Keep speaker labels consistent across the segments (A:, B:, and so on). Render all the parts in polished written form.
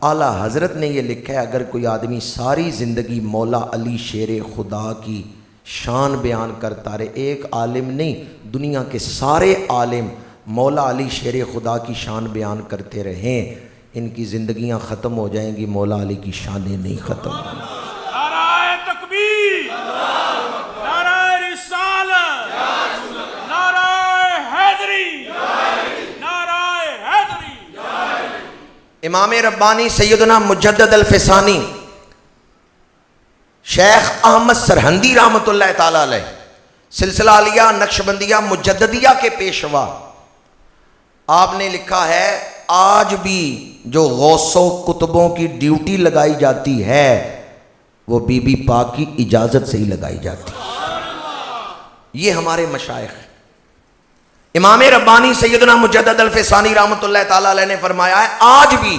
A: اعلیٰ حضرت نے یہ لکھا ہے اگر کوئی آدمی ساری زندگی مولا علی شیر خدا کی شان بیان کرتا رہے، ایک عالم نہیں دنیا کے سارے عالم مولا علی شیر خدا کی شان بیان کرتے رہیں، ان کی زندگیاں ختم ہو جائیں گی، مولا علی کی شانیں نہیں ختم ہوں گی۔
B: نعرہ تکبیر، نعرہ رسالت، نعرہ حیدری، نعرہ حیدری۔
A: امام ربانی سیدنا مجدد الفسانی شیخ احمد سرہندی رحمۃ اللہ تعالی علیہ، سلسلہ عالیہ نقشبندیہ مجددیہ کے پیشوا، آپ نے لکھا ہے آج بھی جو غوث و کتبوں کی ڈیوٹی لگائی جاتی ہے وہ بی بی پاک کی اجازت سے ہی لگائی جاتی ہے۔ یہ ہمارے مشائخ ہیں۔ امام ربانی سیدنا مجدد الفسانی رحمۃ اللہ تعالی علیہ نے فرمایا ہے آج بھی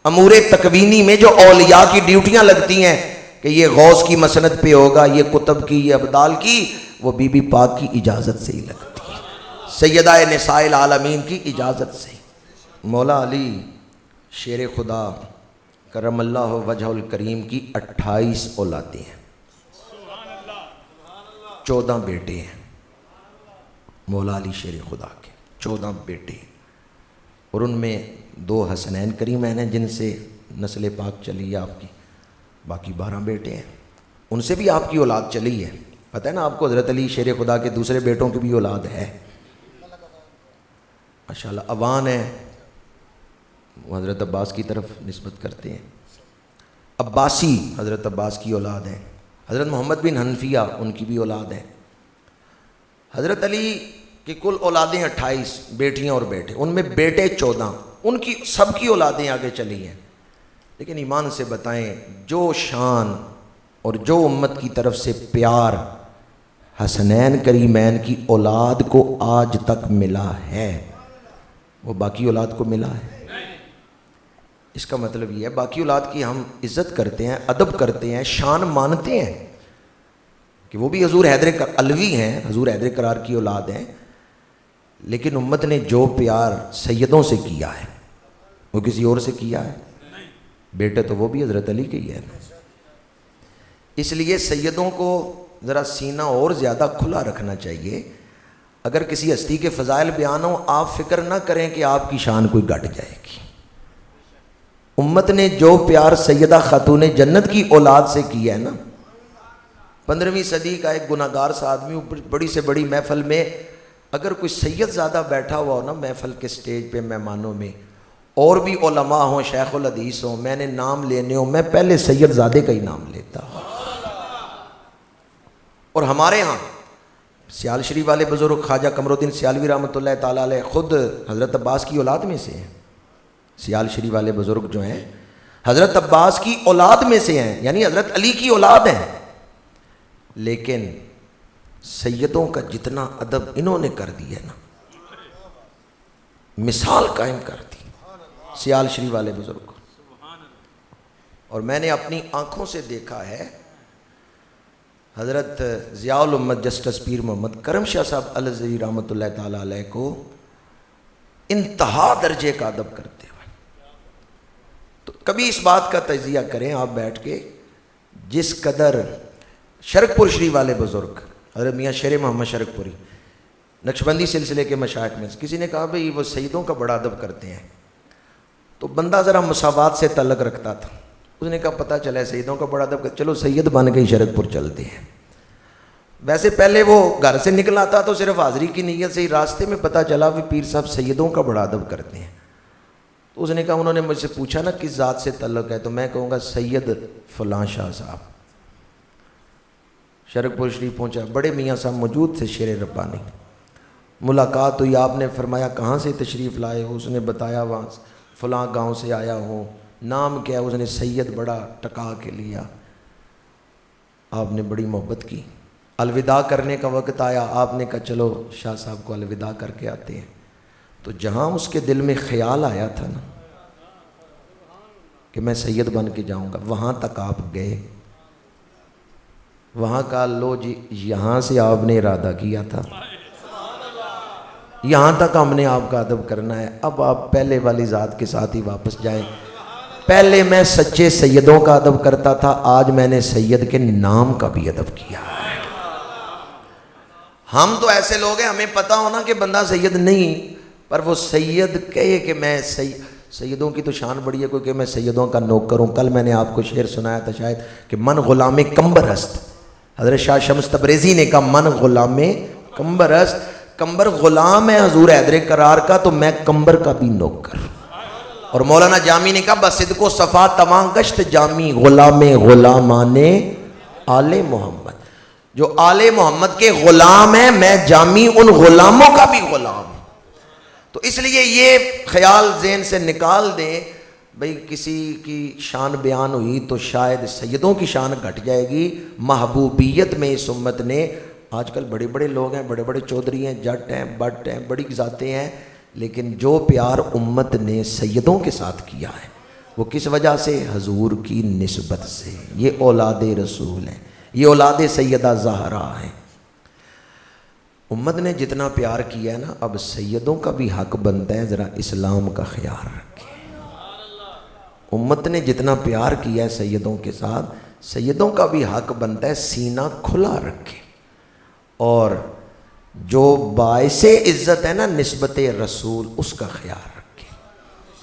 A: امور تکوینی میں جو اولیاء کی ڈیوٹیاں لگتی ہیں کہ یہ غوث کی مسند پہ ہوگا، یہ کتب کی، یہ ابدال کی، وہ بی بی پاک کی اجازت سے ہی لگتی ہے، سیدہ نساء العالمین کی اجازت سے۔ مولا علی شیر خدا کرم اللہ وجہ الکریم کی 28 اولادیں ہیں، 14 بیٹے ہیں مولا علی شیر خدا کے، 14 بیٹے، اور ان میں 2 حسنین کریمین ہیں جن سے نسل پاک چلی ہے آپ کی، باقی 12 بیٹے ہیں، ان سے بھی آپ کی اولاد چلی ہے۔ پتہ ہے نا آپ کو حضرت علی شیر خدا کے دوسرے بیٹوں کی بھی اولاد ہے ماشاءاللہ۔ اوان ہے وہ حضرت عباس کی طرف نسبت کرتے ہیں، عباسی حضرت عباس کی اولاد ہیں، حضرت محمد بن حنفیہ ان کی بھی اولاد ہیں۔ حضرت علی کی کل اولادیں 28 بیٹیاں اور بیٹے، ان میں بیٹے 14، ان کی سب کی اولادیں آگے چلی ہیں۔ لیکن ایمان سے بتائیں جو شان اور جو امت کی طرف سے پیار حسنین کریمین کی اولاد کو آج تک ملا ہے وہ باقی اولاد کو ملا ہے؟ اس کا مطلب یہ ہے باقی اولاد کی ہم عزت کرتے ہیں، ادب کرتے ہیں، شان مانتے ہیں کہ وہ بھی حضور حیدر علوی ہیں، حضور حیدر کرار کی اولاد ہیں، لیکن امت نے جو پیار سیدوں سے کیا ہے وہ کسی اور سے کیا ہے؟ بیٹے تو وہ بھی حضرت علی کے ہی ہے۔ اس لیے سیدوں کو ذرا سینہ اور زیادہ کھلا رکھنا چاہیے۔ اگر کسی ہستی کے فضائل بیان ہوں آپ فکر نہ کریں کہ آپ کی شان کوئی گھٹ جائے گی۔ امت نے جو پیار سیدہ خاتون جنت کی اولاد سے کیا ہے نا، 15ویں صدی کا ایک گناہ گار سا آدمی بڑی سے بڑی محفل میں اگر کوئی سید زیادہ بیٹھا ہوا ہو نا محفل کے سٹیج پہ مہمانوں میں، اور بھی علماء ہوں، شیخ الحدیث ہوں، میں نے نام لینے ہوں، میں پہلے سید زادے کا ہی نام لیتا ہوں۔ اور ہمارے ہاں سیال شریف والے بزرگ خواجہ قمر الدین سیالوی رحمۃ اللہ تعالیٰ علیہ خود حضرت عباس کی اولاد میں سے ہیں۔ سیال شریف والے بزرگ جو ہیں حضرت عباس کی اولاد میں سے ہیں، یعنی حضرت علی کی اولاد ہیں، لیکن سیدوں کا جتنا ادب انہوں نے کر دیا نا، مثال قائم کر دی سیال شریف والے بزرگ کو۔ اور میں نے اپنی آنکھوں سے دیکھا ہے حضرت ضیاء الامت جسٹس پیر محمد کرم شاہ صاحب الازہری رحمۃ اللہ تعالیٰ علیہ کو انتہا درجے کا ادب کرتے ہوئے۔ تو کبھی اس بات کا تجزیہ کریں آپ بیٹھ کے، جس قدر شرک پور شریف والے بزرگ حضرت میاں شیر محمد شرک پوری نقشبندی سلسلے کے مشائخ میں کسی نے کہا بھئی وہ سیدوں کا بڑا ادب کرتے ہیں، تو بندہ ذرا مساوات سے تعلق رکھتا تھا، اس نے کہا پتہ چلا ہے سیدوں کا بڑا ادب، چلو سید بن کے شرک پور چلتے ہیں۔ ویسے پہلے وہ گھر سے نکلا تھا تو صرف حاضری کی نیت سے ہی، راستے میں پتہ چلا کہ پیر صاحب سیدوں کا بڑا ادب کرتے ہیں، تو اس نے کہا انہوں نے مجھ سے پوچھا نا کس ذات سے تعلق ہے، تو میں کہوں گا سید فلاں شاہ صاحب۔ شرک پور شریف پہنچا، بڑے میاں صاحب موجود تھے شیر ربانی، ملاقات ہوئی، آپ نے فرمایا کہاں سے تشریف لائے ہو؟ اس نے بتایا وہاں فلاں گاؤں سے آیا ہوں۔ نام کیا ہے؟ اس نے سید بڑا ٹکا کے لیا۔ آپ نے بڑی محبت کی، الوداع کرنے کا وقت آیا، آپ نے کہا چلو شاہ صاحب کو الوداع کر کے آتے ہیں۔ تو جہاں اس کے دل میں خیال آیا تھا نا کہ میں سید بن کے جاؤں گا، وہاں تک آپ گئے، وہاں کا لو جی یہاں سے آپ نے ارادہ کیا تھا، یہاں تک ہم نے آپ کا ادب کرنا ہے، اب آپ پہلے والی ذات کے ساتھ ہی واپس جائیں۔ پہلے میں سچے سیدوں کا ادب کرتا تھا، آج میں نے سید کے نام کا بھی ادب کیا ہے۔ ہم تو ایسے لوگ ہیں، ہمیں پتہ ہونا کہ بندہ سید نہیں، پر وہ سید کہے کہ میں سیدوں کی تو شان بڑی ہے، کوئی کہ میں سیدوں کا نوکر ہوں۔ کل میں نے آپ کو شعر سنایا تھا شاید کہ من غلام کمبر است، حضرت شاہ شمس تبریزی نے کہا من غلام کمبر است، کمبر غلام ہے حضور حیدر کرار کا، تو میں کمبر کا بھی نوکر۔ اور مولانا جامی نے کہا بصدق و صفا تواں گشت جامی، غلام غلامان آل محمد، جو آل محمد کے غلام ہیں، میں جامی ان غلاموں کا بھی غلام ہوں۔ تو اس لیے یہ خیال ذہن سے نکال دیں بھئی کسی کی شان بیان ہوئی تو شاید سیدوں کی شان گھٹ جائے گی۔ محبوبیت میں اس امت نے، آج کل بڑے بڑے لوگ ہیں، بڑے بڑے چودھری ہیں، جٹ ہیں، بٹ ہیں، بڑی ذاتیں ہیں، لیکن جو پیار امت نے سیدوں کے ساتھ کیا ہے وہ کس وجہ سے؟ حضور کی نسبت سے۔ یہ اولاد رسول ہیں، یہ اولاد سیدہ زہرا ہیں۔ امت نے جتنا پیار کیا ہے نا، اب سیدوں کا بھی حق بنتا ہے ذرا اسلام کا خیال رکھیں۔ امت نے جتنا پیار کیا ہے سیدوں کے ساتھ، سیدوں کا بھی حق بنتا ہے سینہ کھلا رکھیں، اور جو باعث عزت ہے نا نسبت رسول، اس کا خیال رکھیں۔